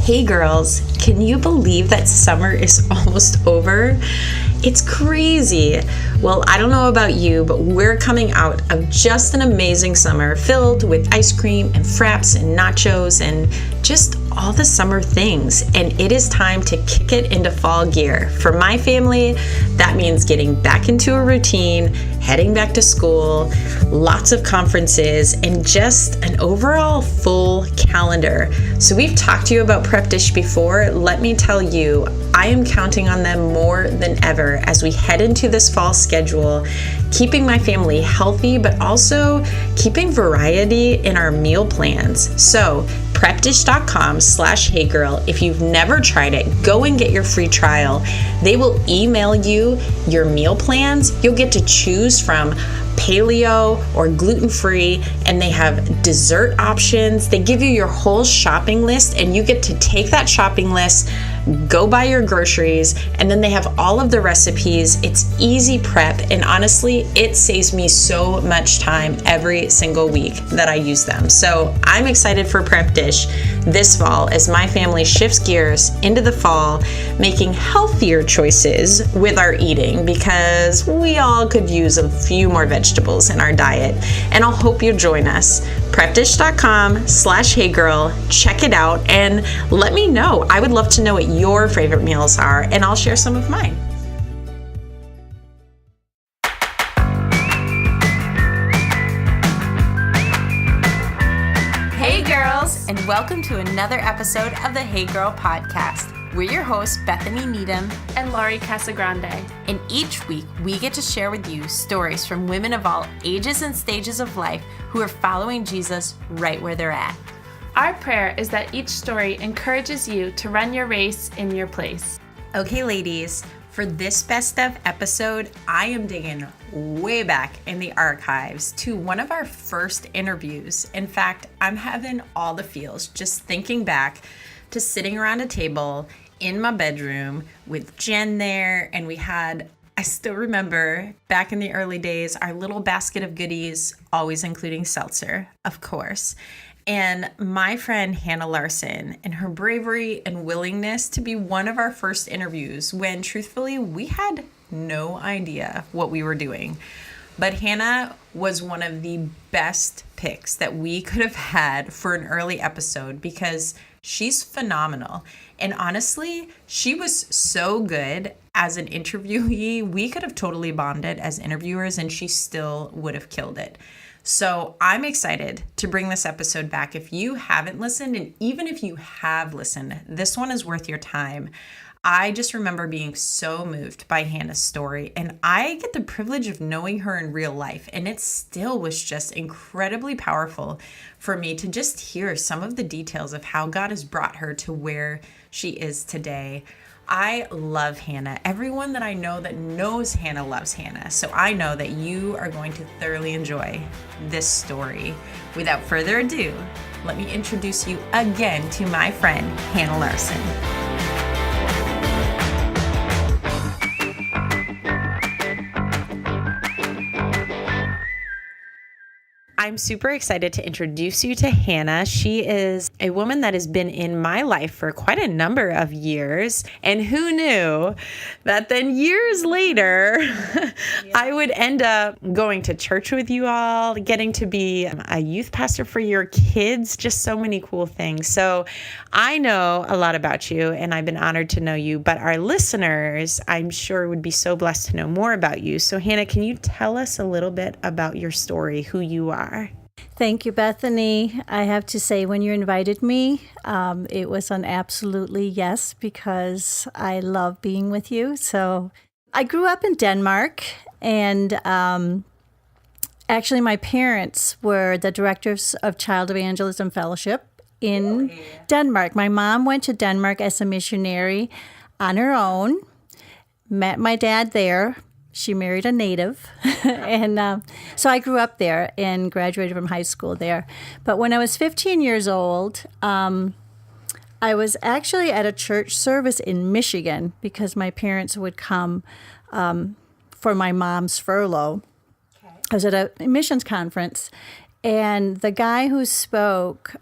Hey girls, can you believe that summer is almost over? It's crazy. Well, I don't know about you, but we're coming out of just an amazing summer filled with ice cream and fraps and nachos and just all the summer things. And it is time to kick it into fall gear. For my family, that means getting back into a routine, heading back to school, lots of conferences, and just an overall full calendar. So we've talked to you about Prep Dish before. Let me tell you, I am counting on them more than ever as we head into this fall schedule, keeping my family healthy, but also keeping variety in our meal plans. So prepdish.com/heygirl. If you've never tried it, go and get your free trial. They will email you your meal plans. You'll get to choose from paleo or gluten-free, and they have dessert options. They give you your whole shopping list, and you get to take that shopping list, go buy your groceries, and then they have all of the recipes. It's easy prep, and honestly, it saves me so much time every single week that I use them. So I'm excited for Prep Dish this fall as my family shifts gears into the fall, making healthier choices with our eating because we all could use a few more vegetables in our diet. And I'll hope you join us. prepdish.com/heygirl. Check it out and let me know. I would love to know what your favorite meals are, and I'll share some of mine. Hey girls, and welcome to another episode of the Hey Girl podcast. We're your hosts, Bethany Needham and Laurie Casagrande. And each week, we get to share with you stories from women of all ages and stages of life who are following Jesus right where they're at. Our prayer is that each story encourages you to run your race in your place. Okay, ladies, for this best of episode, I am digging way back in the archives to one of our first interviews. In fact, I'm having all the feels just thinking back to sitting around a table in my bedroom with Jen there, and I still remember back in the early days, our little basket of goodies, always including seltzer, of course. And my friend Hanne Larson and her bravery and willingness to be one of our first interviews when truthfully we had no idea what we were doing. But Hanne was one of the best picks that we could have had for an early episode because she's phenomenal. And honestly, she was so good as an interviewee. We could have totally bonded as interviewers and she still would have killed it. So I'm excited to bring this episode back. If you haven't listened, and even if you have listened, this one is worth your time. I just remember being so moved by Hanne's story, and I get the privilege of knowing her in real life, and it still was just incredibly powerful for me to just hear some of the details of how God has brought her to where she is today. I love Hanne. Everyone that I know that knows Hanne loves Hanne. So I know that you are going to thoroughly enjoy this story. Without further ado, let me introduce you again to my friend, Hanne Larson. I'm super excited to introduce you to Hanne. She is a woman that has been in my life for quite a number of years. And who knew that then years later, I would end up going to church with you all, getting to be a youth pastor for your kids, just so many cool things. So I know a lot about you and I've been honored to know you, but our listeners, I'm sure would be so blessed to know more about you. So Hanne, can you tell us a little bit about your story, who you are? Thank you, Bethany. I have to say, when you invited me, it was an absolutely yes, because I love being with you. So I grew up in Denmark, and actually my parents were the directors of Child Evangelism Fellowship in Denmark. My mom went to Denmark as a missionary on her own, met my dad there. She married a native, and so I grew up there and graduated from high school there. But when I was 15 years old, I was actually at a church service in Michigan because my parents would come for my mom's furlough. Okay. I was at a missions conference, And the guy who spoke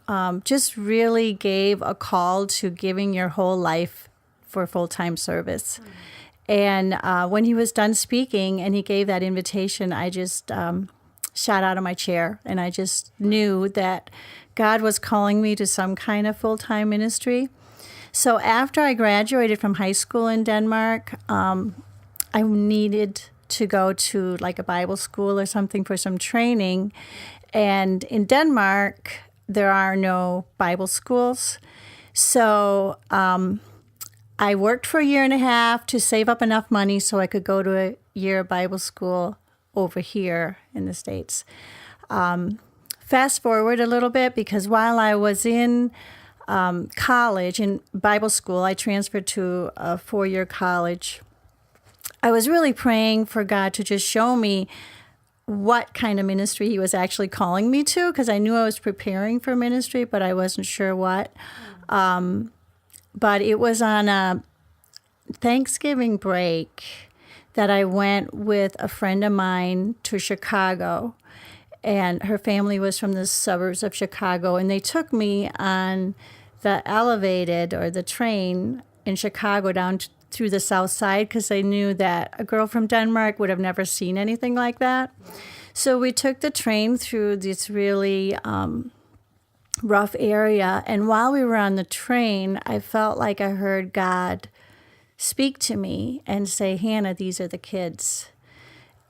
just really gave a call to giving your whole life for full-time service. And when he was done speaking and he gave that invitation, I just shot out of my chair. And I just knew that God was calling me to some kind of full-time ministry. So after I graduated from high school in Denmark, I needed to go to like a Bible school or something for some training. And in Denmark, there are no Bible schools. So I worked for a year and a half to save up enough money so I could go to a year of Bible school over here in the States. Fast forward a little bit, because while I was in college, in Bible school, I transferred to a 4-year college. I was really praying for God to just show me what kind of ministry he was actually calling me to, because I knew I was preparing for ministry, but I wasn't sure what. But it was on a Thanksgiving break that I went with a friend of mine to Chicago, and her family was from the suburbs of Chicago, and they took me on the elevated or the train in Chicago down through the south side, because they knew that a girl from Denmark would have never seen anything like that. So we took the train through this really rough area, and while we were on the train, I felt like I heard God speak to me and say, "Hannah, these are the kids."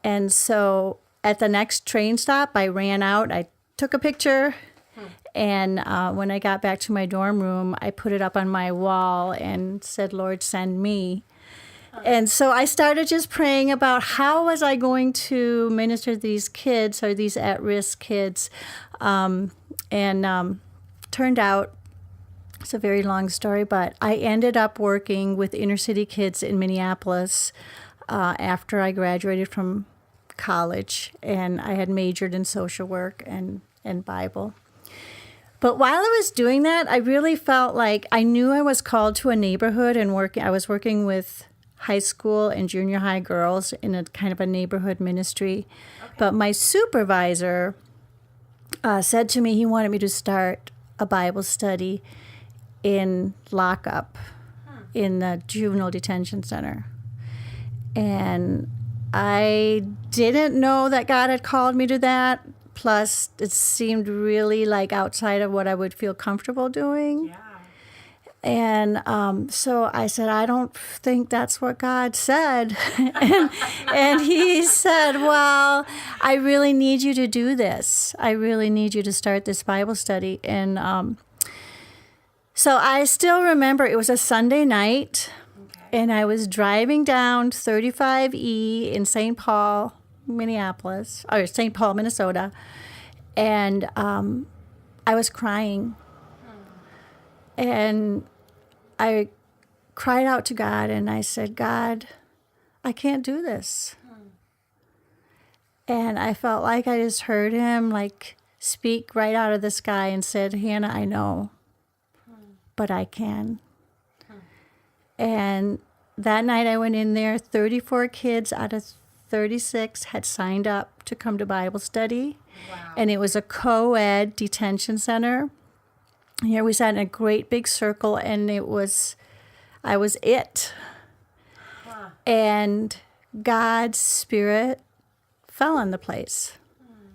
And so at the next train stop, I ran out, I took a picture, and when I got back to my dorm room, I put it up on my wall and said, "Lord, send me." And so I started just praying about how was I going to minister to these kids, or these at-risk kids. Turned out, it's a very long story, but I ended up working with inner city kids in Minneapolis after I graduated from college, and I had majored in social work and Bible. But while I was doing that, I really felt like I knew I was called to a neighborhood, and I was working with high school and junior high girls in a kind of a neighborhood ministry. Okay. But my supervisor said to me he wanted me to start a Bible study in lockup in the juvenile detention center. And I didn't know that God had called me to that. Plus, it seemed really like outside of what I would feel comfortable doing. Yeah. And so I said, "I don't think that's what God said." and he said, "Well, I really need you to do this. I really need you to start this Bible study." And so I still remember it was a Sunday night, and I was driving down 35E in St. Paul, Minnesota, and I was crying. And I cried out to God, and I said, "God, I can't do this." And I felt like I just heard him like speak right out of the sky and said, "Hannah, I know, but I can." And that night I went in there, 34 kids out of 36 had signed up to come to Bible study. Wow. And it was a co-ed detention center. Here we sat in a great big circle, and I was it. Huh. And God's Spirit fell on the place.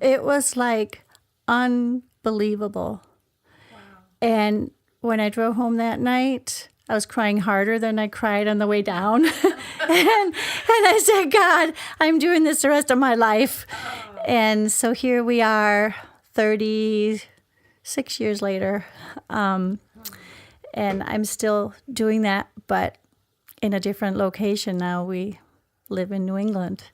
It was like unbelievable. Wow. And when I drove home that night, I was crying harder than I cried on the way down. and I said, "God, I'm doing this the rest of my life." Oh. And so here we are, 36 years later. And I'm still doing that, but in a different location now. We live in New England.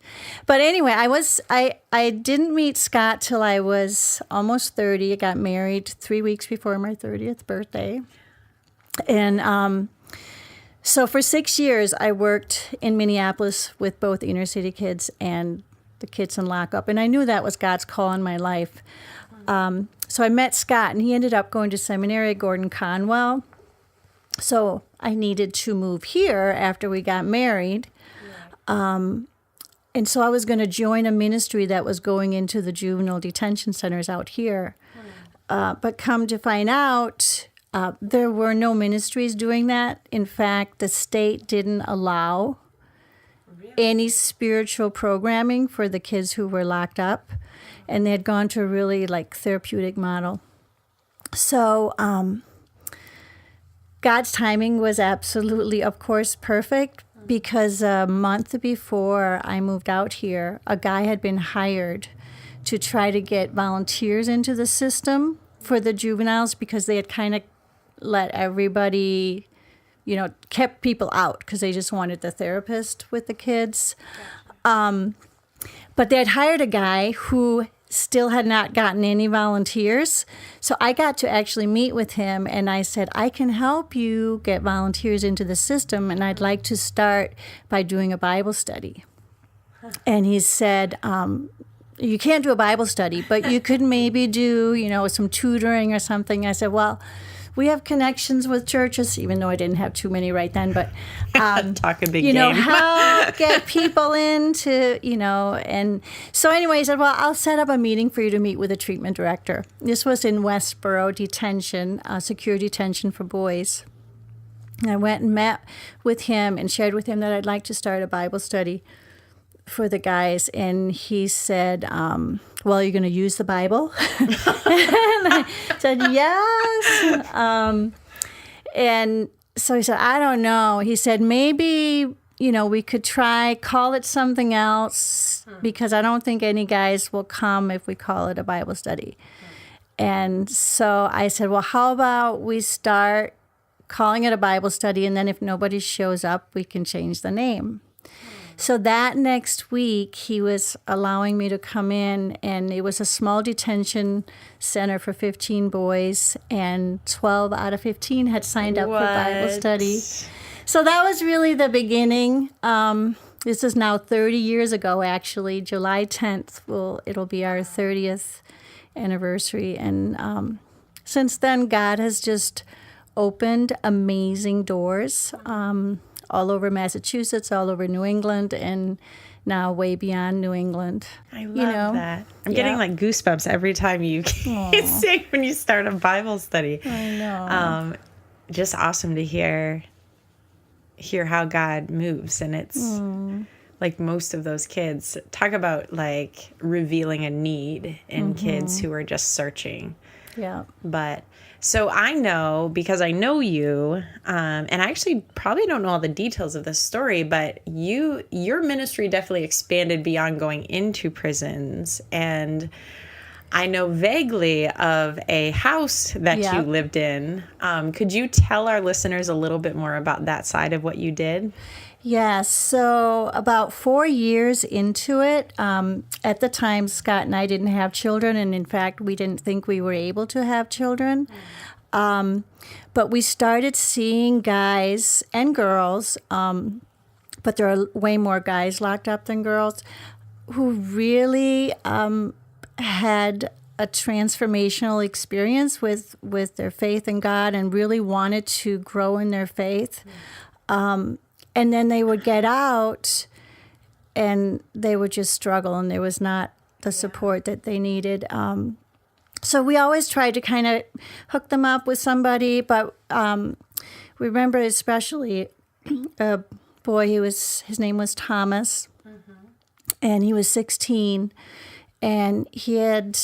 But anyway, I didn't meet Scott till I was almost 30. I got married 3 weeks before my 30th birthday. And so for 6 years, I worked in Minneapolis with both inner city kids and the kids in lockup. And I knew that was God's call in my life. So I met Scott, and he ended up going to seminary at Gordon Conwell. So I needed to move here after we got married. Right. And so I was going to join a ministry that was going into the juvenile detention centers out here. But come to find out, there were no ministries doing that. In fact, the state didn't allow any spiritual programming for the kids who were locked up. And they had gone to a really like therapeutic model. So God's timing was absolutely, of course, perfect, because a month before I moved out here, a guy had been hired to try to get volunteers into the system for the juveniles, because they had kind of let everybody, kept people out because they just wanted the therapist with the kids. But they had hired a guy who still had not gotten any volunteers. So I got to actually meet with him, and I said, I can help you get volunteers into the system, and I'd like to start by doing a Bible study. And he said, you can't do a Bible study, but you could maybe do, some tutoring or something. I said, well, we have connections with churches, even though I didn't have too many right then, but, talk a big game. Help get people into, and so anyway, he said, well, I'll set up a meeting for you to meet with a treatment director. This was in Westboro detention, secure detention for boys. And I went and met with him and shared with him that I'd like to start a Bible study for the guys, and he said, well, you're going to use the Bible? And I said, yes. And so he said, I don't know. He said, maybe, we could call it something else, because I don't think any guys will come if we call it a Bible study. And so I said, well, how about we start calling it a Bible study, and then if nobody shows up, we can change the name. So that next week, he was allowing me to come in, and it was a small detention center for 15 boys, and 12 out of 15 had signed up for Bible study. So that was really the beginning. This is now 30 years ago, actually. July 10th, it'll be our 30th anniversary. And since then, God has just opened amazing doors. All over Massachusetts, all over New England, and now way beyond New England. I love that. I'm getting like goosebumps every time you sing when you start a Bible study. I know. Just awesome to hear how God moves, and it's like most of those kids. Talk about like revealing a need in kids who are just searching. Yeah. But so I know, because I know you, and I actually probably don't know all the details of this story, but your ministry definitely expanded beyond going into prisons. And I know vaguely of a house that you lived in. Could you tell our listeners a little bit more about that side of what you did? Yes. So about 4 years into it, at the time, Scott and I didn't have children. And in fact, we didn't think we were able to have children. But we started seeing guys and girls, but there are way more guys locked up than girls, who really had a transformational experience with their faith in God and really wanted to grow in their faith. And then they would get out and they would just struggle, and there was not the support that they needed. So we always tried to kind of hook them up with somebody, but we remember especially a boy, his name was Thomas, and he was 16, and he had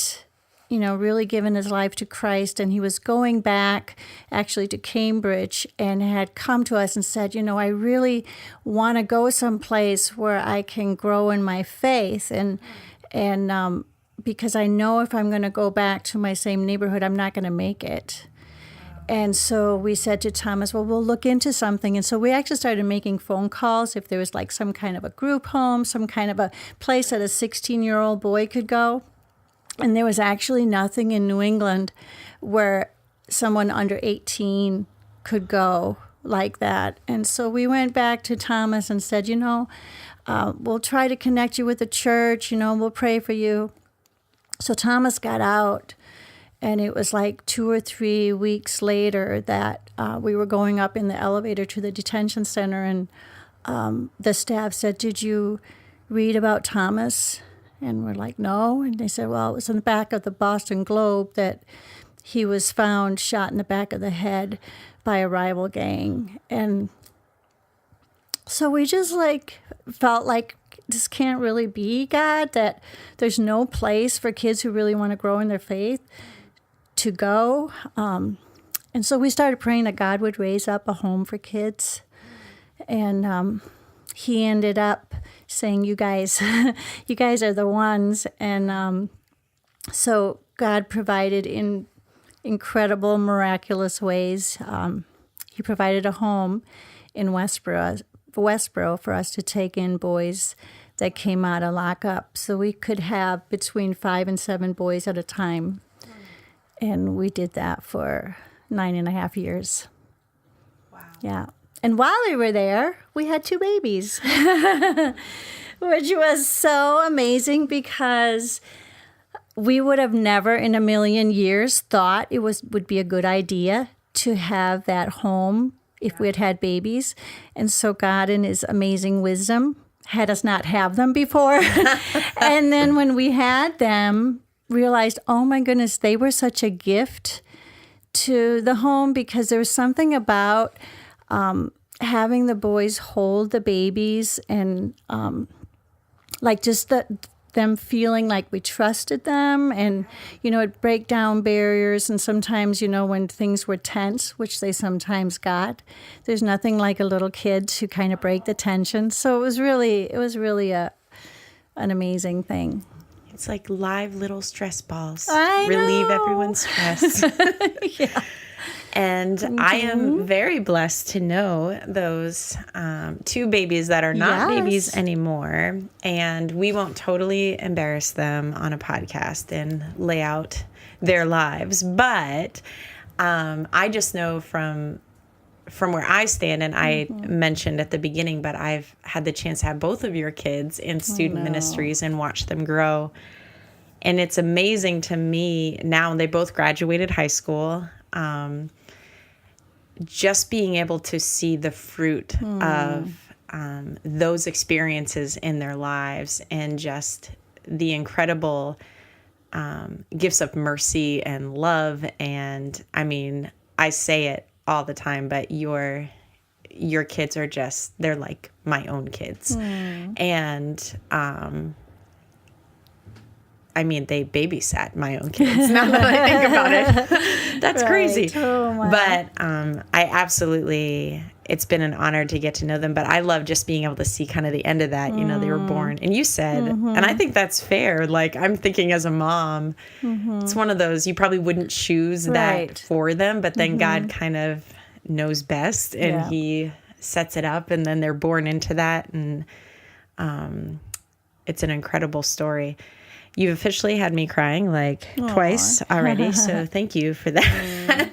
really given his life to Christ, and he was going back actually to Cambridge and had come to us and said, I really want to go someplace where I can grow in my faith, and because I know if I'm going to go back to my same neighborhood, I'm not going to make it. And so we said to Thomas, well, we'll look into something. And so we actually started making phone calls if there was like some kind of a group home, some kind of a place that a 16-year-old boy could go. And there was actually nothing in New England where someone under 18 could go like that. And so we went back to Thomas and said, we'll try to connect you with the church, we'll pray for you. So Thomas got out, and it was like 2 or 3 weeks later that we were going up in the elevator to the detention center, and the staff said, did you read about Thomas? And we're like, no. And they said, well, it was in the back of the Boston Globe that he was found shot in the back of the head by a rival gang. And so we just felt like this can't really be God, that there's no place for kids who really want to grow in their faith to go. And so we started praying that God would raise up a home for kids. And he ended up saying, you guys are the ones. And so God provided in incredible, miraculous ways. He provided a home in Westboro for us to take in boys that came out of lockup. So we could have between 5 and 7 boys at a time. And we did that for 9.5 years. Wow. Yeah. And while we were there, we had 2 babies, which was so amazing because we would have never in a million years thought it would be a good idea to have that home if we had had babies. And so God, in his amazing wisdom, had us not have them before. And then when we had them, realized, oh my goodness, they were such a gift to the home, because there was something about having the boys hold the babies and just them feeling like we trusted them, and it'd break down barriers. And sometimes when things were tense, which they sometimes got, there's nothing like a little kid to kind of break the tension. So it was really an amazing thing. It's like live little stress balls. I know. Relieve everyone's stress. Yeah. And I am very blessed to know those 2 babies that are not babies anymore. And we won't totally embarrass them on a podcast and lay out their lives. But I just know from where I stand, and I mentioned at the beginning, but I've had the chance to have both of your kids in student ministries and watch them grow. And it's amazing to me now, they both graduated high school. Just being able to see the fruit of those experiences in their lives, and just the incredible gifts of mercy and love. And I mean, I say it all the time, but your kids are they're like my own kids. And I mean, they babysat my own kids, now that I think about it. That's crazy. Oh, my. But I absolutely, it's been an honor to get to know them. But I love just being able to see kind of the end of that. They were born. And you said, and I think that's fair. Like, I'm thinking as a mom, it's one of those, you probably wouldn't choose that for them. But then God kind of knows best, and he sets it up, and then they're born into that. And it's an incredible story. You've officially had me crying twice already, so thank you for that.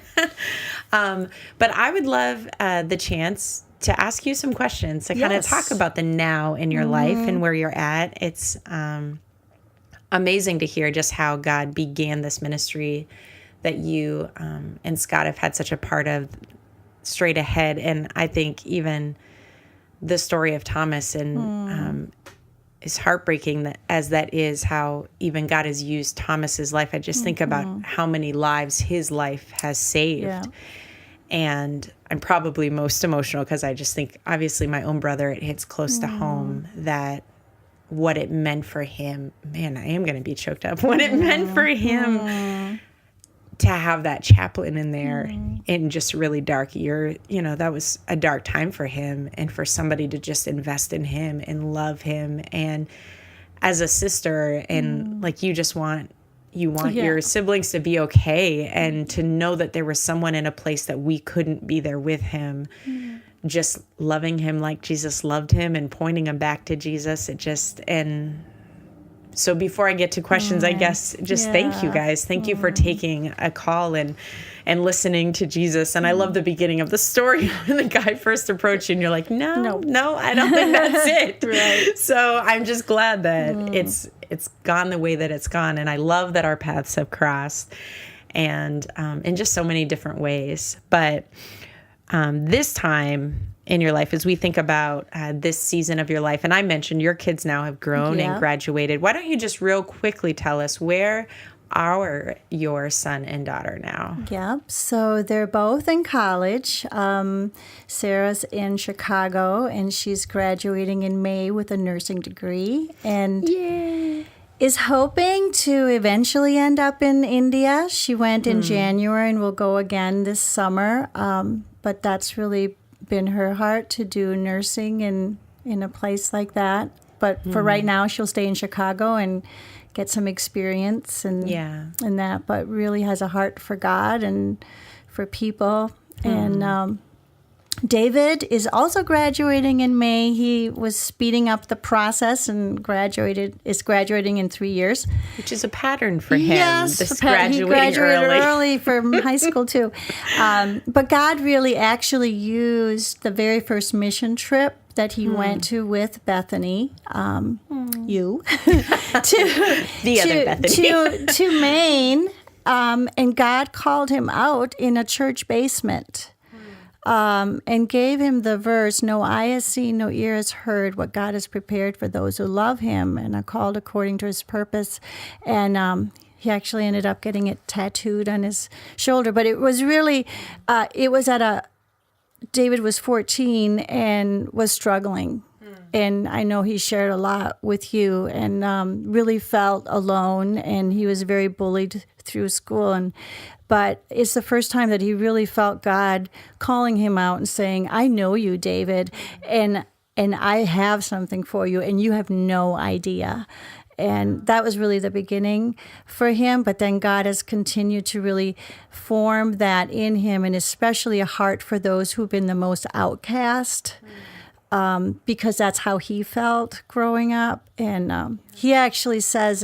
But I would love the chance to ask you some questions to kind of talk about the now in your life and where you're at. It's amazing to hear just how God began this ministry that you and Scott have had such a part of, Straight Ahead. And I think even the story of Thomas and is heartbreaking that is how even God has used Thomas's life. I just think about how many lives his life has saved. Yeah. And I'm probably most emotional because I just think, obviously, my own brother, it hits close to home that what it meant for him. Man, I am going to be choked up. What it meant for him to have that chaplain in there in just really dark year. That was a dark time for him, and for somebody to just invest in him and love him. And as a sister, and you just want your siblings to be okay, and to know that there was someone in a place that we couldn't be there with him, just loving him like Jesus loved him and pointing him back to Jesus. So before I get to questions, I guess just thank you guys. Thank you for taking a call and listening to Jesus. And I love the beginning of the story when the guy first approached you and you're like, no, I don't think that's it. Right. So I'm just glad that it's gone the way that it's gone. And I love that our paths have crossed, and in just so many different ways. But this time in your life as we think about this season of your life. And I mentioned your kids now have grown and graduated. Why don't you just real quickly tell us where are your son and daughter now? Yep. So they're both in college. Sarah's in Chicago, and she's graduating in May with a nursing degree. And is hoping to eventually end up in India. She went in January and will go again this summer. But that's really been her heart, to do nursing in a place like that. But for right now, she'll stay in Chicago and get some experience and that. But really has a heart for God and for people. And David is also graduating in May. He was speeding up the process and is graduating in 3 years. Which is a pattern for him. Yes, this he graduated early from high school too. But God really actually used the very first mission trip that he went to with Bethany, you, other Bethany. to Maine, and God called him out in a church basement. And gave him the verse, "No eye has seen, no ear has heard what God has prepared for those who love him and are called according to his purpose." And he actually ended up getting it tattooed on his shoulder. But it was really, David was 14 and was struggling. And I know he shared a lot with you and really felt alone. And he was very bullied through school. But it's the first time that he really felt God calling him out and saying, "I know you, David, and I have something for you, and you have no idea." And that was really the beginning for him. But then God has continued to really form that in him, and especially a heart for those who've been the most outcast, because that's how he felt growing up. And he actually says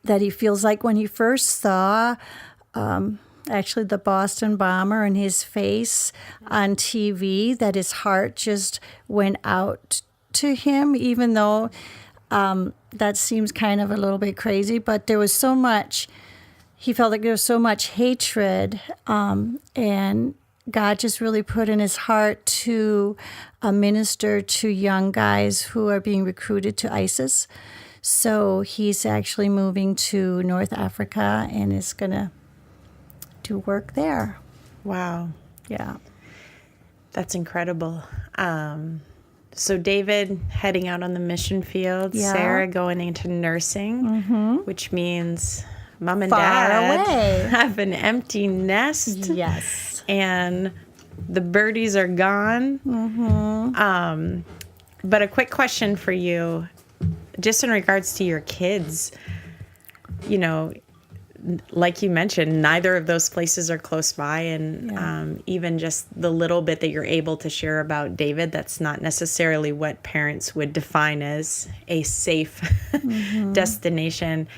that he feels like when he first saw actually the Boston bomber and his face on TV, that his heart just went out to him, even though that seems kind of a little bit crazy. But there was so much, he felt like there was so much hatred, and God just really put in his heart to minister to young guys who are being recruited to ISIS. So he's actually moving to North Africa and is going to do work there. Wow. Yeah. That's incredible. So David heading out on the mission field, Sarah going into nursing, which means mom and dad have an empty nest. Yes. And the birdies are gone. But a quick question for you. Just in regards to your kids, like you mentioned, neither of those places are close by. And even just the little bit that you're able to share about David, that's not necessarily what parents would define as a safe destination.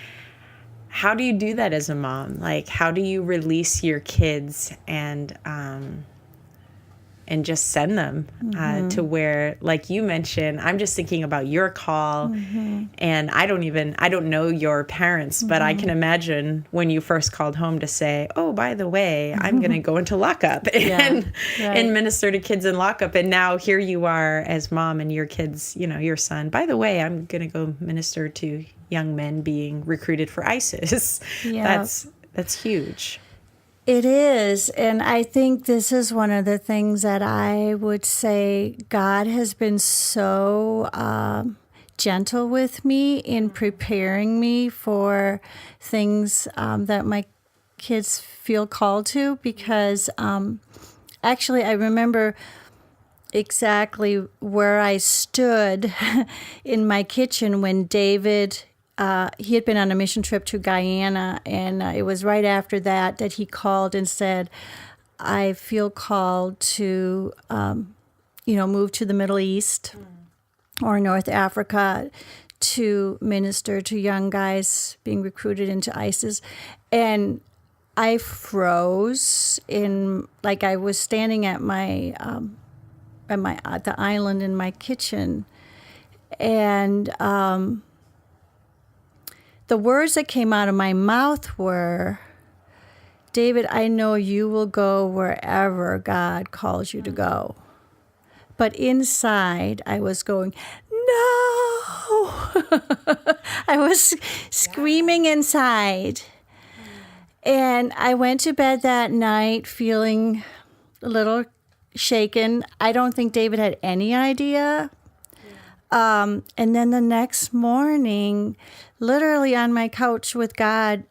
How do you do that as a mom? Like, how do you release your kids and just send them to where, like you mentioned, I'm just thinking about your call, and I don't know your parents, but I can imagine when you first called home to say, "Oh, by the way, I'm going to go into lockup and minister to kids in lockup." And now here you are as mom and your kids, your son, "By the way, I'm going to go minister to young men being recruited for ISIS." Yeah. That's huge. It is, and I think this is one of the things that I would say God has been so gentle with me in preparing me for things that my kids feel called to, because actually I remember exactly where I stood in my kitchen when David... he had been on a mission trip to Guyana, and it was right after that he called and said, "I feel called to, move to the Middle East or North Africa to minister to young guys being recruited into ISIS." And I froze I was standing at the island in my kitchen, and the words that came out of my mouth were, David, I know you will go wherever God calls you to go. But inside, I was going, no! I was screaming inside. And I went to bed that night feeling a little shaken. I don't think David had any idea. And then the next morning, literally on my couch with God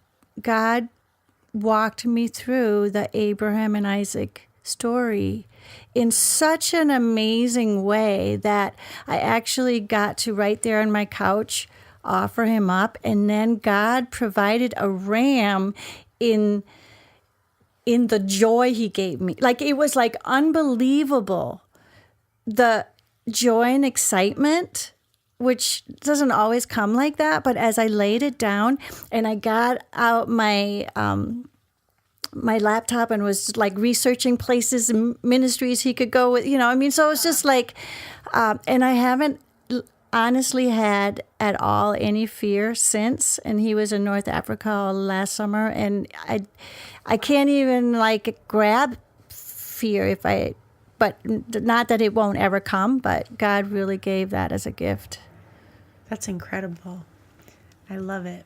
walked me through the Abraham and Isaac story in such an amazing way that I actually got to right there on my couch offer him up, and then God provided a ram in the joy he gave me. Like, it was like unbelievable. The joy and excitement, which doesn't always come like that, but as I laid it down and I got out my laptop and was like researching places and ministries he could go with, so it was just like, and I haven't honestly had at all any fear since. And he was in North Africa last summer, and I can't even like grab fear but not that it won't ever come, but God really gave that as a gift. That's incredible. I love it.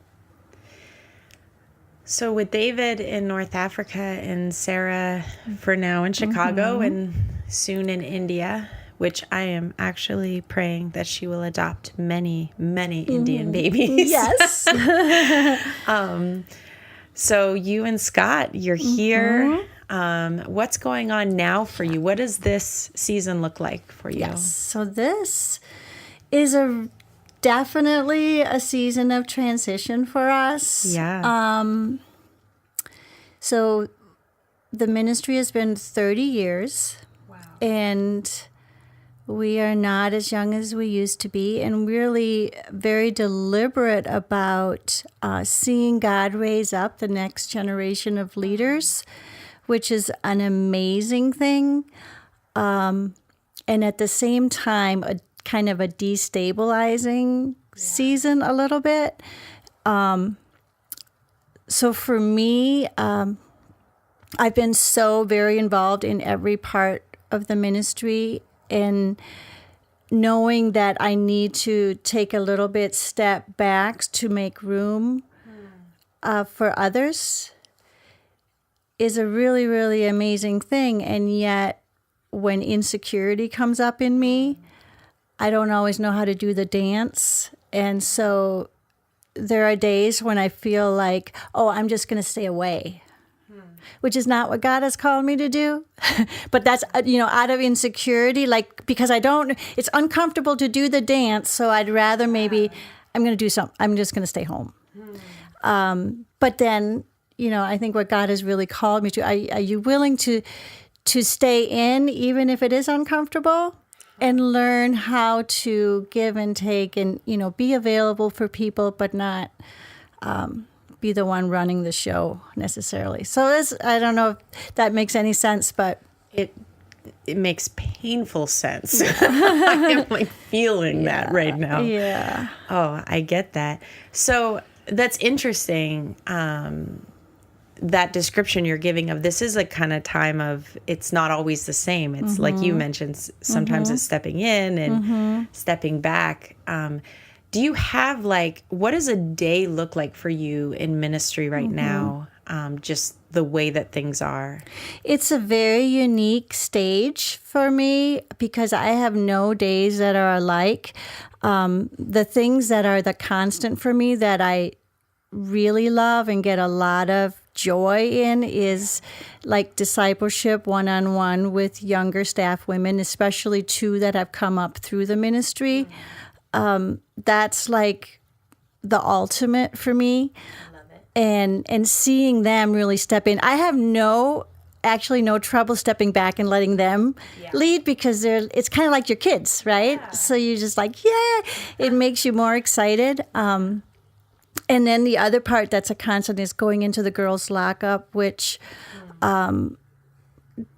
So with David in North Africa and Sarah for now in Chicago and soon in India, which I am actually praying that she will adopt many, many Indian babies. Yes. So you and Scott, you're here. What's going on now for you? What does this season look like for you? Yes. So this is definitely a season of transition for us. Yeah. So the ministry has been 30 years. Wow. And we are not as young as we used to be, and really very deliberate about seeing God raise up the next generation of leaders, which is an amazing thing. And at the same time, a kind of a destabilizing season a little bit. So for me, I've been so very involved in every part of the ministry, and knowing that I need to take a little bit step back to make room for others is a really, really amazing thing. And yet when insecurity comes up in me, I don't always know how to do the dance. And so there are days when I feel like, I'm just going to stay away. Which is not what God has called me to do. But that's, out of insecurity, like, because it's uncomfortable to do the dance. So I'd rather maybe, I'm going to do something. I'm just going to stay home. But then, I think what God has really called me to, are you willing to stay in, even if it is uncomfortable, and learn how to give and take and, be available for people, but not, be the one running the show necessarily. So I don't know if that makes any sense, but it makes painful sense. I'm like feeling that right now. Yeah. Oh, I get that. So that's interesting. That description you're giving of this is a kind of time of, it's not always the same. It's like you mentioned, sometimes it's stepping in and stepping back. Do you have what does a day look like for you in ministry right now? Just the way that things are. It's a very unique stage for me because I have no days that are alike. The things that are the constant for me that I really love and get a lot of joy in is like discipleship one-on-one with younger staff women, especially 2 that have come up through the ministry. That's like the ultimate for me. I love it. And seeing them really step in. I have no trouble stepping back and letting them lead because it's kind of like your kids, right? Yeah. So you're just like, it makes you more excited. And then the other part that's a constant is going into the girls' lockup, which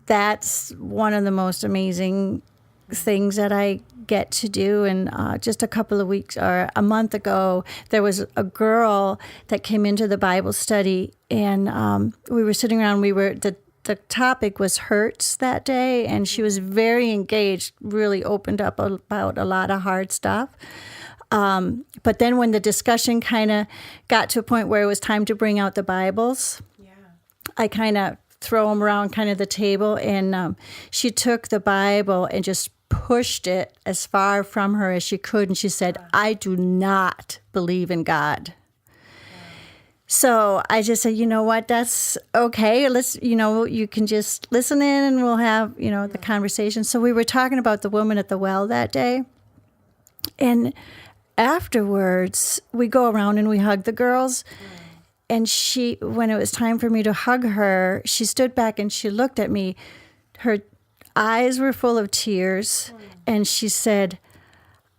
that's one of the most amazing things that I get to do. And just a couple of weeks or a month ago, there was a girl that came into the Bible study, and we were sitting around. The topic was hurts that day, and she was very engaged, really opened up about a lot of hard stuff. But then when the discussion kind of got to a point where it was time to bring out the Bibles, I kind of throw them around kind of the table, and she took the Bible and just pushed it as far from her as she could, and she said, "I do not believe in God." So I just said, you know what, that's okay. Let's, you can just listen in and we'll have, the conversation. So we were talking about the woman at the well that day. And afterwards, we go around and we hug the girls. And when it was time for me to hug her, she stood back and she looked at me. Her eyes were full of tears. And she said,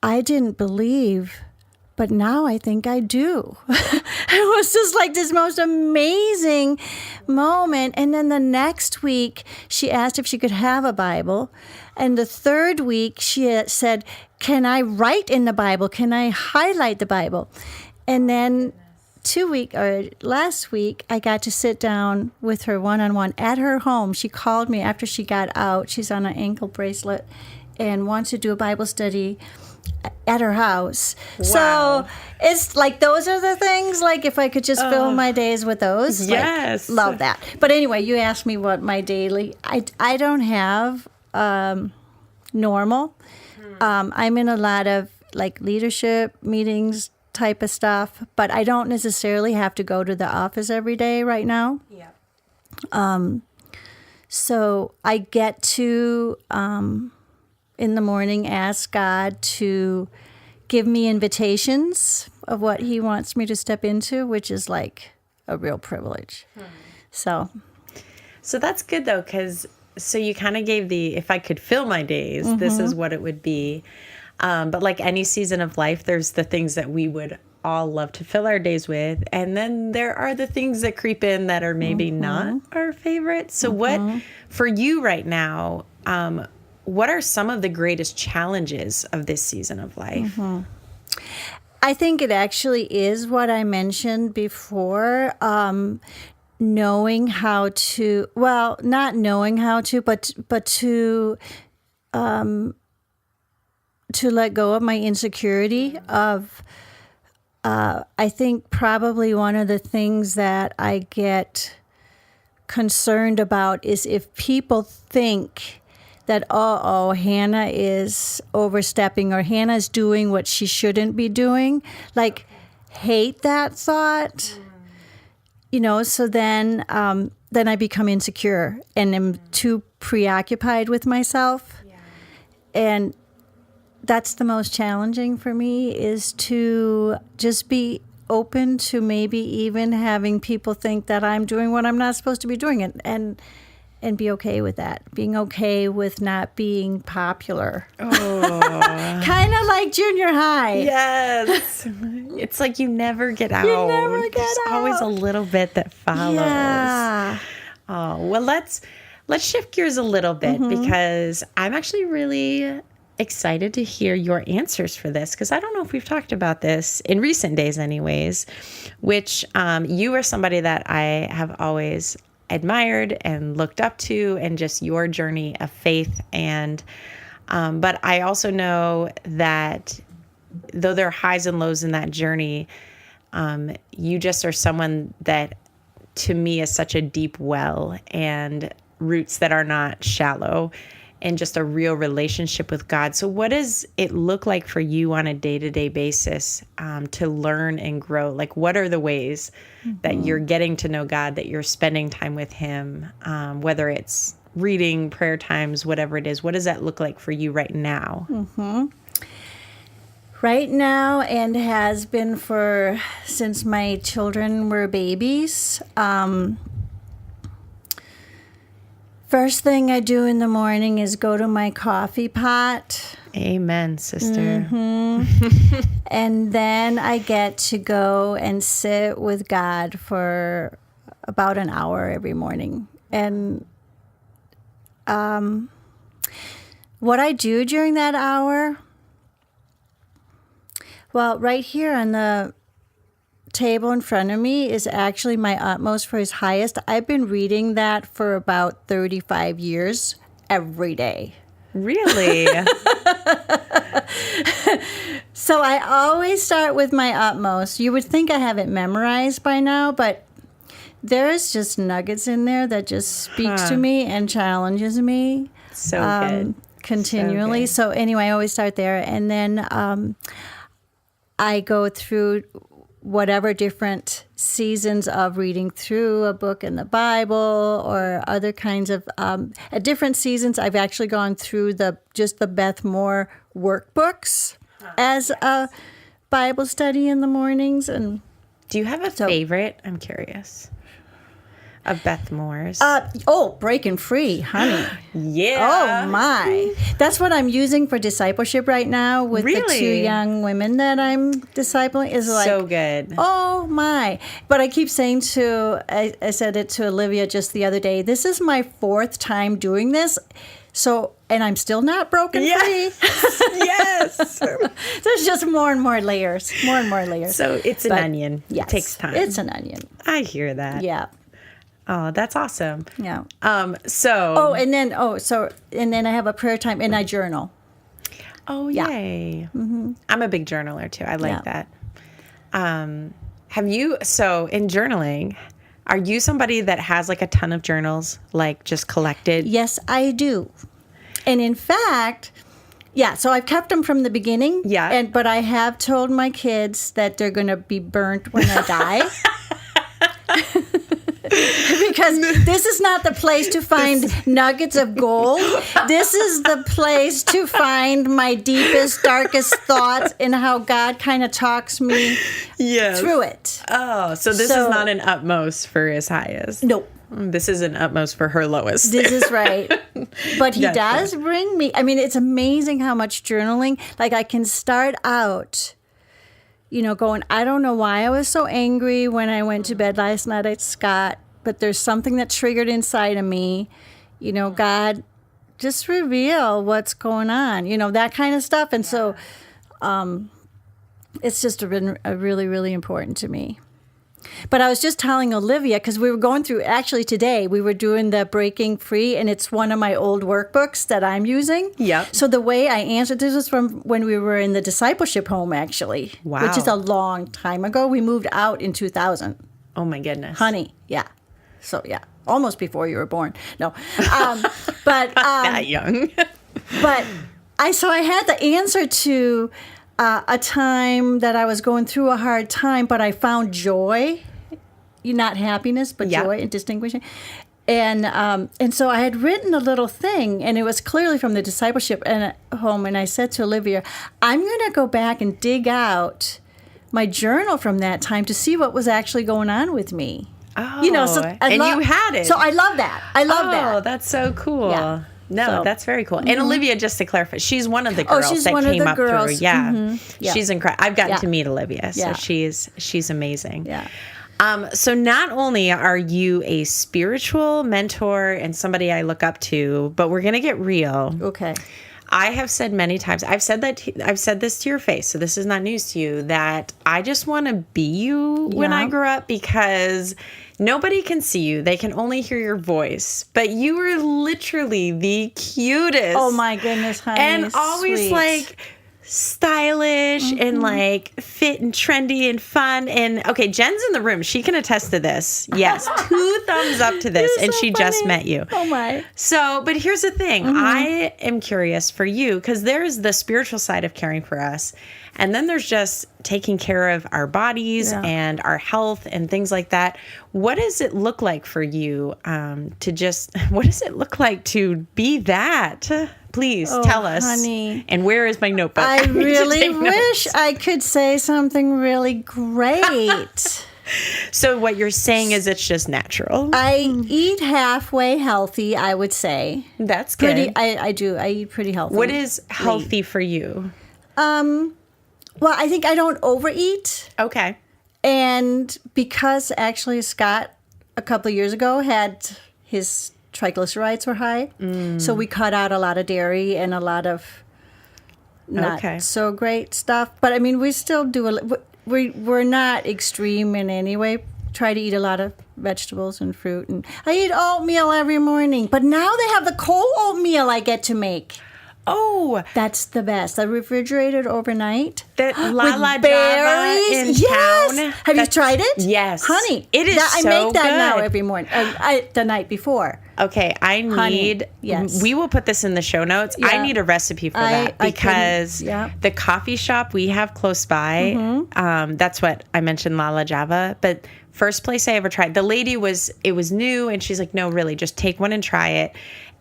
"I didn't believe, but now I think I do." It was just like this most amazing moment. And then the next week, she asked if she could have a Bible. And the third week, she said, "Can I write in the Bible? Can I highlight the Bible?" And then last week, I got to sit down with her one-on-one at her home. She called me after she got out. She's on an ankle bracelet and wants to do a Bible study at her house. Wow. So it's like, those are the things, like if I could just fill my days with those. Yes. Like, love that. But anyway, you asked me what my daily, I don't have normal. I'm in a lot of like leadership meetings type of stuff, but I don't necessarily have to go to the office every day right now. Yeah. So I get to in the morning ask God to give me invitations of what he wants me to step into, which is like a real privilege. So that's good though, because you kind of gave if I could fill my days, this is what it would be. But like any season of life, there's the things that we would all love to fill our days with. And then there are the things that creep in that are maybe not our favorite. So what, for you right now, what are some of the greatest challenges of this season of life? I think it actually is what I mentioned before, knowing how to, well, not knowing how to, but to let go of my insecurity of, I think probably one of the things that I get concerned about is if people think that, Hanne is overstepping or Hannah's doing what she shouldn't be doing. Like, hate that thought, so then I become insecure and am too preoccupied with myself. Yeah. And that's the most challenging for me, is to just be open to maybe even having people think that I'm doing what I'm not supposed to be doing, and be okay with that. Being okay with not being popular. Oh. Kind of like junior high. Yes. It's like you never get out. You never get There's out. always a little bit that follows. Yeah. Oh, well, let's shift gears a little bit, because I'm actually really excited to hear your answers for this, because I don't know if we've talked about this in recent days anyways, which you are somebody that I have always admired and looked up to, and just your journey of faith. And but I also know that though there are highs and lows in that journey, you just are someone that to me is such a deep well, and roots that are not shallow, and just a real relationship with God. So what does it look like for you on a day-to-day basis to learn and grow? Like, what are the ways that you're getting to know God, that you're spending time with him, whether it's reading, prayer times, whatever it is? What does that look like for you right now? Right now, and has been since my children were babies, first thing I do in the morning is go to my coffee pot. Amen, sister. And then I get to go and sit with God for about an hour every morning. And what I do during that hour Well, right here on the table in front of me is actually my utmost for his highest. I've been reading that for about 35 years every day. Really? So I always start with my utmost. You would think I have it memorized by now, but there's just nuggets in there that just speaks to me and challenges me. So good. Continually. So anyway, I always start there. And then I go through whatever different seasons of reading through a book in the Bible or other kinds of at different seasons. I've actually gone through the Beth Moore workbooks as a Bible study in the mornings. And do you have a favorite? I'm curious. Of Beth Moore's. Breaking Free, honey. Yeah. Oh, my. That's what I'm using for discipleship right now with the 2 young women that I'm discipling. Is like, so good. Oh, my. But I keep saying I said it to Olivia just the other day, this is my 4th time doing this. So, and I'm still not broken free. Yes. There's just more and more layers. More and more layers. So it's an onion. Yes, it takes time. It's an onion. I hear that. Yeah. Oh, that's awesome. Yeah. And then I have a prayer time and I journal. Oh, Yeah. yay. Mm-hmm. I'm a big journaler too. I like that. In journaling, are you somebody that has like a ton of journals, like just collected? Yes, I do. And in fact, so I've kept them from the beginning. Yeah. But I have told my kids that they're going to be burnt when I die. Because this is not the place to find nuggets of gold. This is the place to find my deepest, darkest thoughts and how God kind of talks me through it. Oh, so this is not an utmost for his highest. Nope. This is an utmost for her lowest. This is right. But he does bring me, it's amazing how much journaling, like I can start out, going, I don't know why I was so angry when I went to bed last night at Scott, but there's something that triggered inside of me. God, just reveal what's going on, that kind of stuff. And so it's just been really, really important to me. But I was just telling Olivia, because we were going through, actually today, we were doing the Breaking Free, and it's one of my old workbooks that I'm using. Yeah. So the way I answered, this was from when we were in the discipleship home, actually. Wow. Which is a long time ago. We moved out in 2000. Oh, my goodness. Honey, yeah. So, yeah. Almost before you were born. No. But that young. But I had the answer to a time that I was going through a hard time, but I found joy, not happiness, but joy and distinguishing. And so I had written a little thing, and it was clearly from the discipleship home. And I said to Olivia, I'm going to go back and dig out my journal from that time to see what was actually going on with me. Oh, you had it. So I love that. I love that. Oh, that's so cool. Yeah. No, that's very cool. And Olivia, just to clarify, she's one of the girls she's that one came of the up girls. through. Yeah. Mm-hmm. Yeah. She's incredible. I've gotten to meet Olivia, so Yeah. she's amazing. Yeah. So not only are you a spiritual mentor and somebody I look up to, but we're going to get real. Okay. I have said many times, I've said this to your face, so this is not news to you, that I just want to be you when I grow up, because nobody can see you. They can only hear your voice. But you were literally the cutest. Oh, my goodness, honey. And always sweet. Stylish and fit and trendy and fun. And okay, Jen's in the room. She can attest to this. Yes, 2 thumbs up to this. And she just met you. Oh my. So, but here's the thing. I am curious for you, because there's the spiritual side of caring for us. And then there's just taking care of our bodies and our health and things like that. What does it look like for you what does it look like to be that? Please tell us. Honey. And where is my notebook? I need to really take notes. wish I could say something really great. So what you're saying is it's just natural. I eat halfway healthy, I would say. That's good. I do. I eat pretty healthy. What is healthy for you? Well, I think I don't overeat. Okay. And because actually Scott, a couple of years ago, had his triglycerides were high. So we cut out a lot of dairy and a lot of not so great stuff. But I mean, we still do we're not extreme in any way. Try to eat a lot of vegetables and fruit, and I eat oatmeal every morning. But now they have the cold oatmeal I get to make. Oh, that's the best. I refrigerated overnight. That La berries in yes. town. Have you tried it? Yes, honey. It is. I so make that good. now every morning. The night before. Okay, I need. Honey, yes. We will put this in the show notes. Yeah. I need a recipe for that because the coffee shop we have close by. That's what I mentioned, La Java. But first place I ever tried, the lady it was new, and she's like, "No, really, just take one and try it."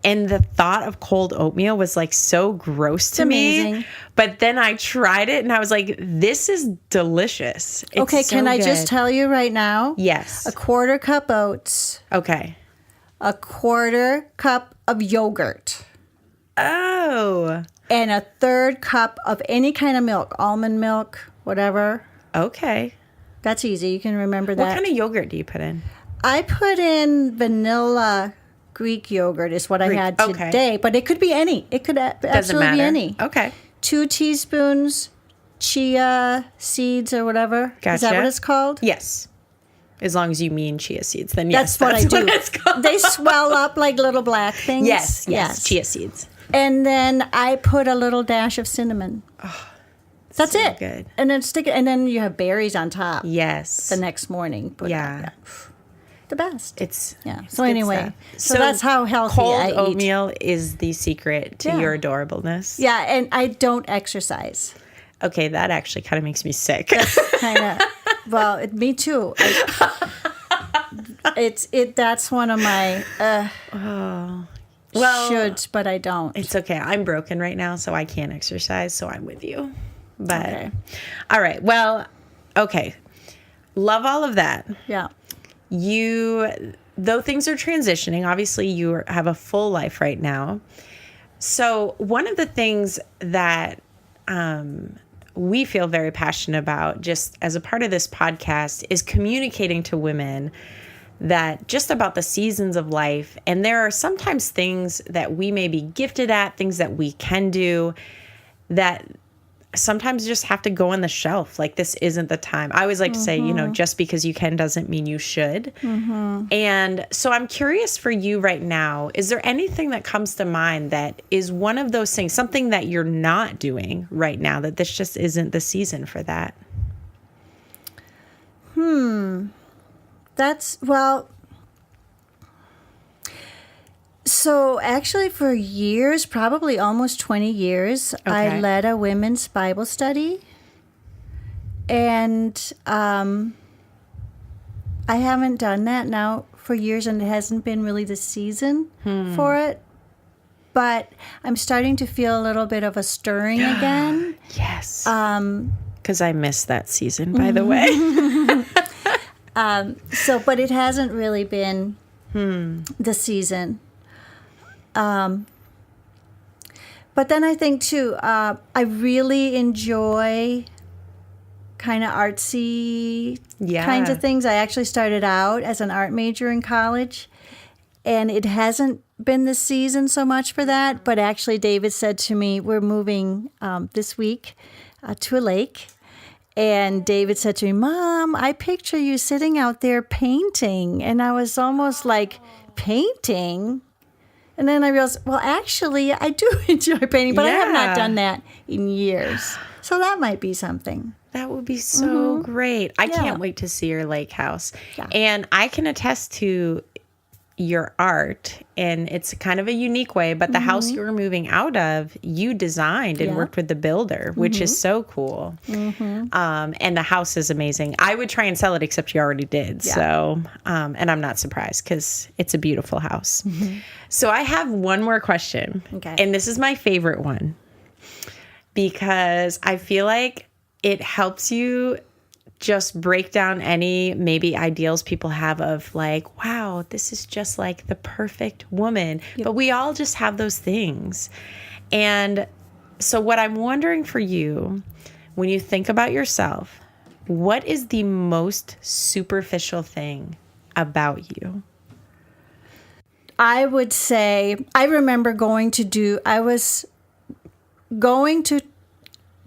And the thought of cold oatmeal was like so gross to me. But then I tried it and I was like, this is delicious. It's okay, so can I good. just tell you right now? Yes. A 1/4 cup oats. Okay. A 1/4 cup of yogurt. Oh. And a 1/3 cup of any kind of milk, almond milk, whatever. Okay. That's easy. You can remember that. What kind of yogurt do you put in? I put in vanilla Greek yogurt is what I had today, but it could be any. It could absolutely be any. Okay. 2 teaspoons chia seeds or whatever. Gotcha. Is that what it's called? Yes. As long as you mean chia seeds, then yes. That's what I do. It's called. They swell up like little black things. Yes. Chia seeds. And then I put a little dash of cinnamon. Oh, that's so it. Good. And then stick it, and then you have berries on top. Yes. The next morning. The best. It's So anyway, so that's how healthy I eat. Cold oatmeal is the secret to your adorableness. Yeah, and I don't exercise. Okay, that actually kind of makes me sick. Kind of. Well, me too. That's one of my shoulds, but I don't. It's okay. I'm broken right now, so I can't exercise. So I'm with you. But all right. Well, okay. Love all of that. Yeah. Though things are transitioning, obviously you have a full life right now. So one of the things that we feel very passionate about just as a part of this podcast is communicating to women that just about the seasons of life. And there are sometimes things that we may be gifted at, things that we can do that sometimes just have to go on the shelf. Like, this isn't the time. I always like to say, just because you can doesn't mean you should. And so I'm curious for you right now, is there anything that comes to mind that is one of those things, something that you're not doing right now, that this just isn't the season for that? So actually for years, probably almost 20 years, I led a women's Bible study. And I haven't done that now for years, and it hasn't been really the season for it. But I'm starting to feel a little bit of a stirring again. Yes. Because I missed that season, by the way. But it hasn't really been the season. But then I think, too, I really enjoy kind of artsy kinds of things. I actually started out as an art major in college, and it hasn't been the season so much for that. But actually, David said to me, we're moving this week to a lake. And David said to me, Mom, I picture you sitting out there painting. And I was almost like, painting? And then I realized, well, actually, I do enjoy painting, but I have not done that in years. So that might be something. That would be so great. I can't wait to see your lake house. Yeah. And I can attest to your art, and it's kind of a unique way, but the house you were moving out of, you designed and worked with the builder, which is so cool. And the house is amazing. I would try and sell it, except you already did. Yeah. So, and I'm not surprised because it's a beautiful house. So I have one more question. Okay. And this is my favorite one because I feel like it helps you just break down any maybe ideals people have of like, wow, this is just like the perfect woman. Yep. But we all just have those things. And so what I'm wondering for you, when you think about yourself, what is the most superficial thing about you? I would say, I remember I was going to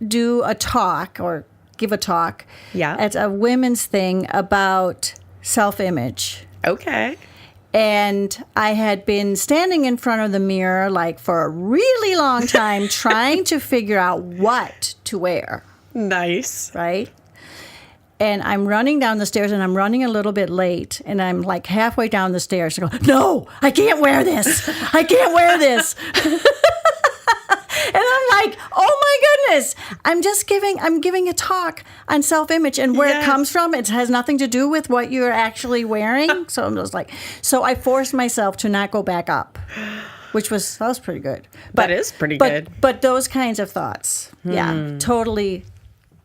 do a talk or give a talk Yeah. at a women's thing about self-image. Okay. And I had been standing in front of the mirror like for a really long time trying to figure out what to wear, Nice. right? And I'm running down the stairs, and I'm running a little bit late, and I'm like halfway down the stairs. I go, no, I can't wear this. I can't wear this. And I'm like, oh my goodness, I'm giving a talk on self-image and where it comes from. It has nothing to do with what you're actually wearing. So I'm just like, so I forced myself to not go back up, that was pretty good. That is pretty good. But those kinds of thoughts, totally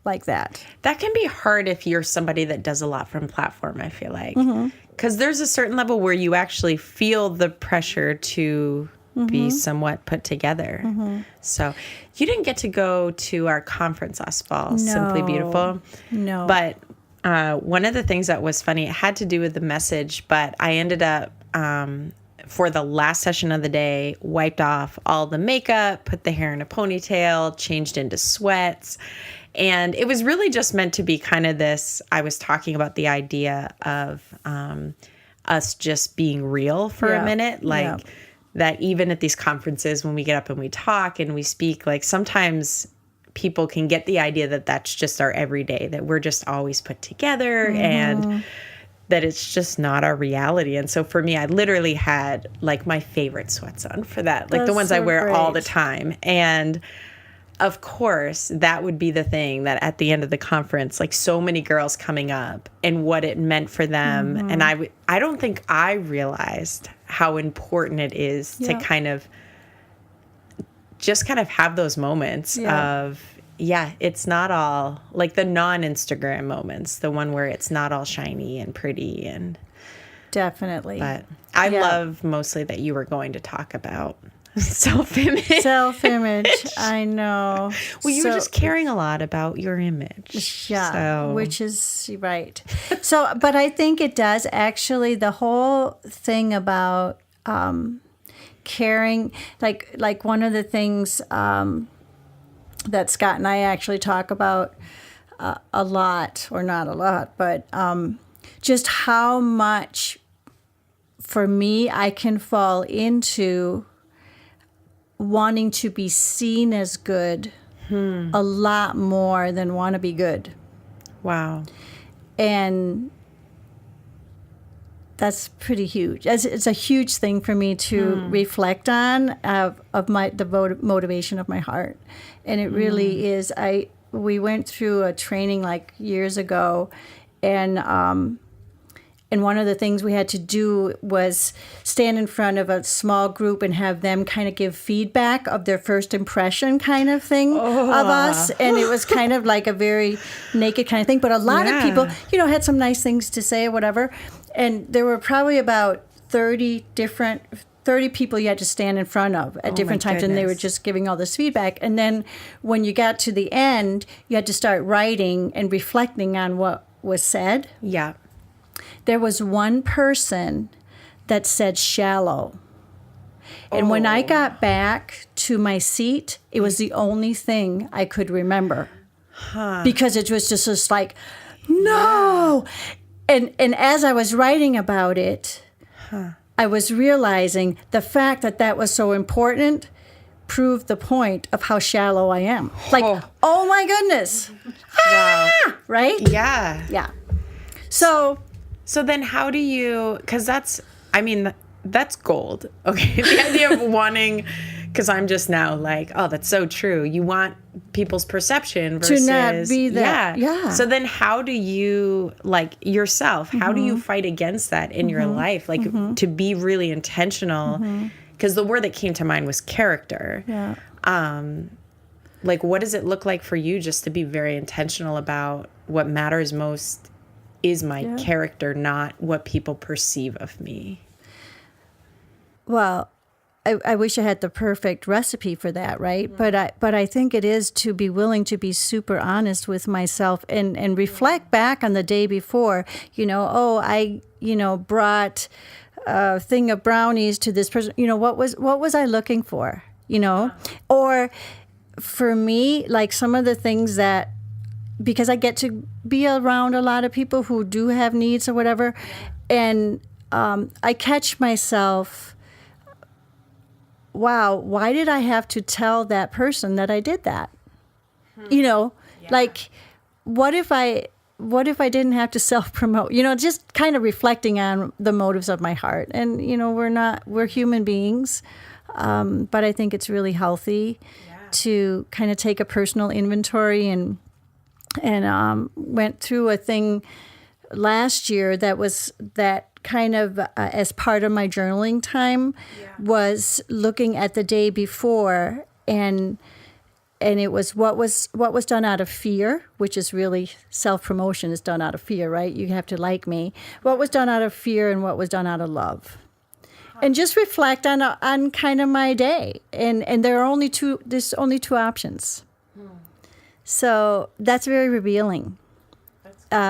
like that. That can be hard if you're somebody that does a lot from platform, I feel like. Mm-hmm. Because there's a certain level where you actually feel the pressure to be somewhat put together. So you didn't get to go to our conference last fall, Simply Beautiful. No. But one of the things that was funny, it had to do with the message, but I ended up, for the last session of the day, wiped off all the makeup, put the hair in a ponytail, changed into sweats. And it was really just meant to be kind of this, I was talking about the idea of us just being real for a minute. Like that even at these conferences, when we get up and we talk and we speak, like sometimes people can get the idea that that's just our everyday, that we're just always put together and that it's just not our reality. And so for me, I literally had like my favorite sweats on for that, like the ones I wear all the time. And of course, that would be the thing that at the end of the conference, like so many girls coming up and what it meant for them. And I don't think I realized how important it is to kind of have those moments of, it's not all like the non-Instagram moments, the one where it's not all shiny and pretty. And Definitely. But I love mostly that you were going to talk about self-image. I know. Well, you were just caring a lot about your image. Yeah, which is right. So, but I think it does actually, the whole thing about caring, like one of the things that Scott and I actually talk about a lot, or not a lot, but just how much, for me, I can fall into wanting to be seen as good a lot more than want to be good. Wow. And that's pretty huge. It's a huge thing for me to reflect on of the motivation of my heart. And it really is. We went through a training like years ago, and one of the things we had to do was stand in front of a small group and have them kind of give feedback of their first impression kind of thing of us. And it was kind of like a very naked kind of thing. But a lot of people, had some nice things to say or whatever. And there were probably about 30 people you had to stand in front of at different times, and they were just giving all this feedback. And then when you got to the end, you had to start writing and reflecting on what was said. Yeah. There was one person that said shallow. And when I got back to my seat, it was the only thing I could remember. Because it was just like, no. And as I was writing about it, I was realizing the fact that was so important proved the point of how shallow I am. Like, oh my goodness. Wow. Right? Yeah. Yeah. So then how do you, because that's gold. Okay. The idea of wanting, because I'm just now like, oh, that's so true. You want people's perception versus. To not be that. Yeah. So then how do you, like yourself, how do you fight against that in your life? Like to be really intentional, because the word that came to mind was character. Yeah. Like, what does it look like for you just to be very intentional about what matters most is my character, not what people perceive of me? Well, I wish I had the perfect recipe for that, right? But I think it is to be willing to be super honest with myself and reflect back on the day before. I brought a thing of brownies to this person. What was I looking for? Or for me, like some of the things that, because I get to be around a lot of people who do have needs or whatever, and I catch myself, wow, why did I have to tell that person that I did that? You know, like, what if I didn't have to self-promote? You know, just kind of reflecting on the motives of my heart. And, you know, we're human beings, but I think it's really healthy to kind of take a personal inventory, and went through a thing last year that kind of as part of my journaling time was looking at the day before, and it was what was done out of fear, which is really self-promotion is done out of fear, right? You have to like me. What was done out of fear and what was done out of love. And just reflect on kind of my day. And there's only two options. So that's very revealing.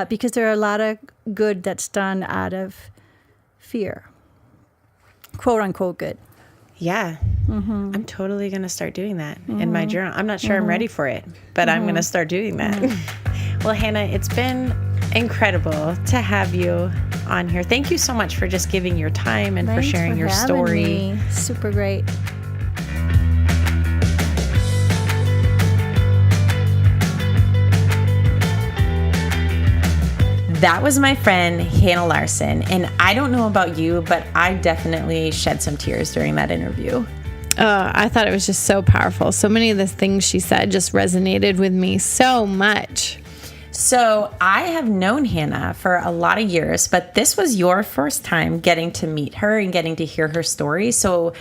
Because there are a lot of good that's done out of fear. Quote unquote good. Yeah. I'm totally going to start doing that in my journal. I'm not sure I'm ready for it, but I'm going to start doing that. Well, Hanne, it's been incredible to have you on here. Thank you so much for just giving your time and Thanks for sharing your story. Me. Super great. That was my friend, Hanne Larson. And I don't know about you, but I definitely shed some tears during that interview. I thought it was just so powerful. So many of the things she said just resonated with me so much. So I have known Hanne for a lot of years, but this was your first time getting to meet her and getting to hear her story. So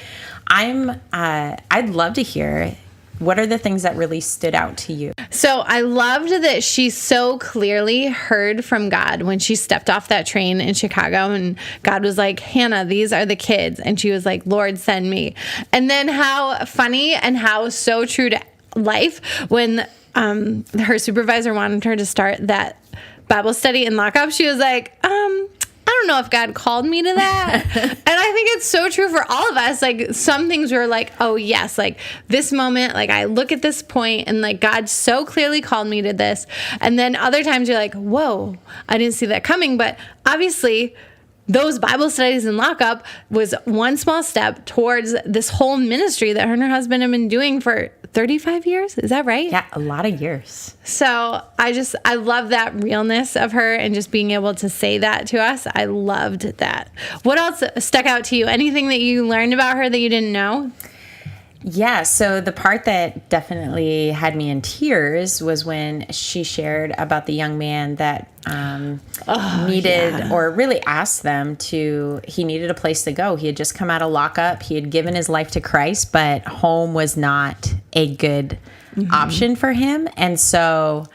I'd love to hear, what are the things that really stood out to you? So I loved that she so clearly heard from God when she stepped off that train in Chicago, and God was like, Hanne, these are the kids. And she was like, Lord, send me. And then how funny and how so true to life when her supervisor wanted her to start that Bible study in lockup, she was like, I don't know if God called me to that. And I think it's so true for all of us. Like, some things were like, oh yes, like this moment, like I look at this point and like God so clearly called me to this. And then other times you're like, whoa, I didn't see that coming. But obviously those Bible studies in lockup was one small step towards this whole ministry that her and her husband have been doing for 35 years. Is that right? Yeah, a lot of years. So I love that realness of her and just being able to say that to us. I loved that. What else stuck out to you? Anything that you learned about her that you didn't know? Yeah, so the part that definitely had me in tears was when she shared about the young man that needed or really asked them he needed a place to go. He had just come out of lockup. He had given his life to Christ, but home was not a good option for him. And so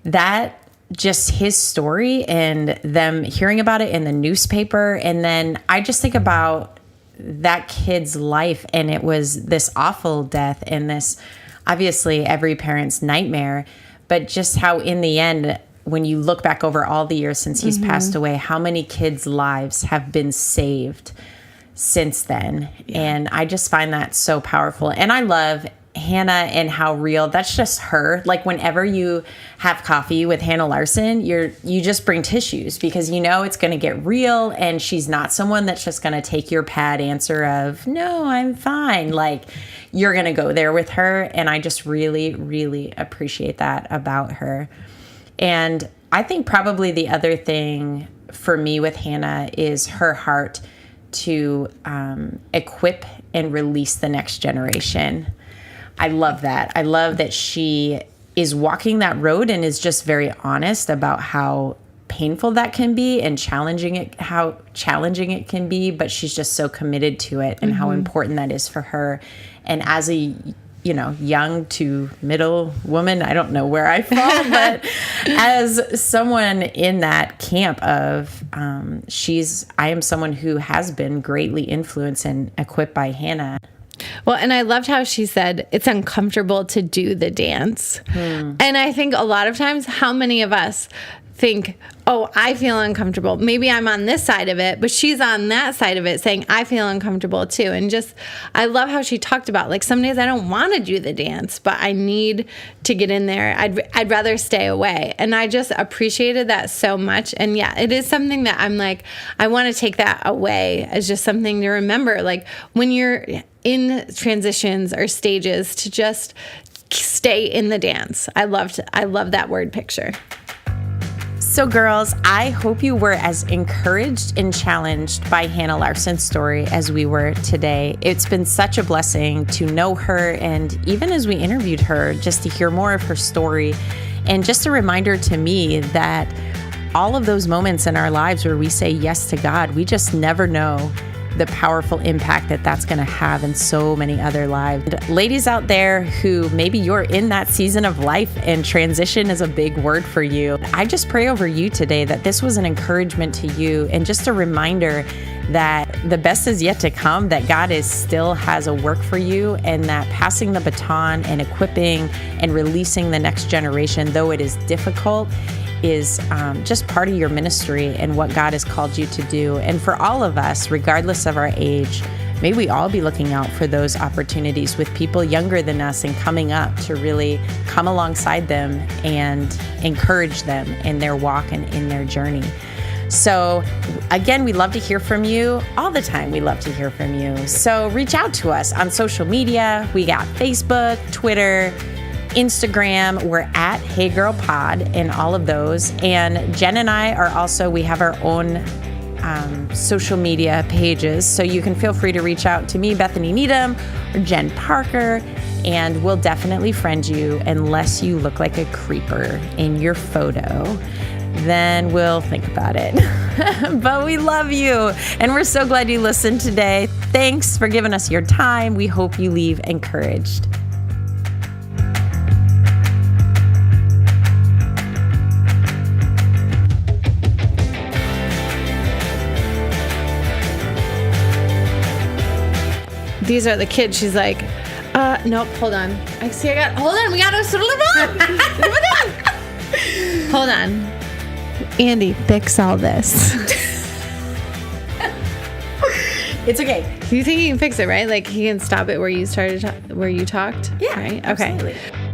that just his story and them hearing about it in the newspaper. And then I just think about that kid's life, and it was this awful death and this obviously every parent's nightmare, but just how in the end, when you look back over all the years since he's passed away, how many kids' lives have been saved since then. Yeah. And I just find that so powerful. And I love Hanne and how real, that's just her. Like whenever you have coffee with Hanne Larson, you just bring tissues because you know it's going to get real, and she's not someone that's just going to take your pad answer of, no, I'm fine. Like you're going to go there with her. And I just really, really appreciate that about her. And I think probably the other thing for me with Hanne is her heart to equip and release the next generation. I love that. I love that she is walking that road and is just very honest about how painful that can be and how challenging it can be, but she's just so committed to it and how important that is for her. And as a young to middle woman, I don't know where I fall, but as someone in that camp of, I am someone who has been greatly influenced and equipped by Hanne. Well, and I loved how she said it's uncomfortable to do the dance. And I think a lot of times, how many of us think, oh, I feel uncomfortable. Maybe I'm on this side of it, but she's on that side of it saying, I feel uncomfortable too. And just, I love how she talked about, like, some days I don't want to do the dance, but I need to get in there. I'd rather stay away. And I just appreciated that so much. And yeah, it is something that I'm like, I want to take that away as just something to remember. Like, when you're in transitions or stages, to just stay in the dance. I love that word picture. So girls, I hope you were as encouraged and challenged by Hanne Larson's story as we were today. It's been such a blessing to know her, and even as we interviewed her, just to hear more of her story, and just a reminder to me that all of those moments in our lives where we say yes to God, we just never know the powerful impact that that's going to have in so many other lives. Ladies out there who maybe you're in that season of life and transition is a big word for you, I just pray over you today that this was an encouragement to you and just a reminder that the best is yet to come, that God still has a work for you, and that passing the baton and equipping and releasing the next generation, though it is difficult, is just part of your ministry and what God has called you to do. And for all of us, regardless of our age, may we all be looking out for those opportunities with people younger than us and coming up to really come alongside them and encourage them in their walk and in their journey. So again, we love to hear from you all the time. We love to hear from you. So reach out to us on social media. We got Facebook, Twitter, Instagram. We're at Hey Girl Pod in all of those. And Jen and I are also, we have our own social media pages. So you can feel free to reach out to me, Bethany Needham, or Jen Parker, and we'll definitely friend you unless you look like a creeper in your photo. Then we'll think about it. But we love you, and we're so glad you listened today. Thanks for giving us your time. We hope you leave encouraged. These are the kids. She's like, nope, hold on. Hold on, we got to, hold on. Andy, fix all this. It's okay. You think he can fix it, right? Like, he can stop it where you started, where you talked? Yeah, right? Okay. Absolutely.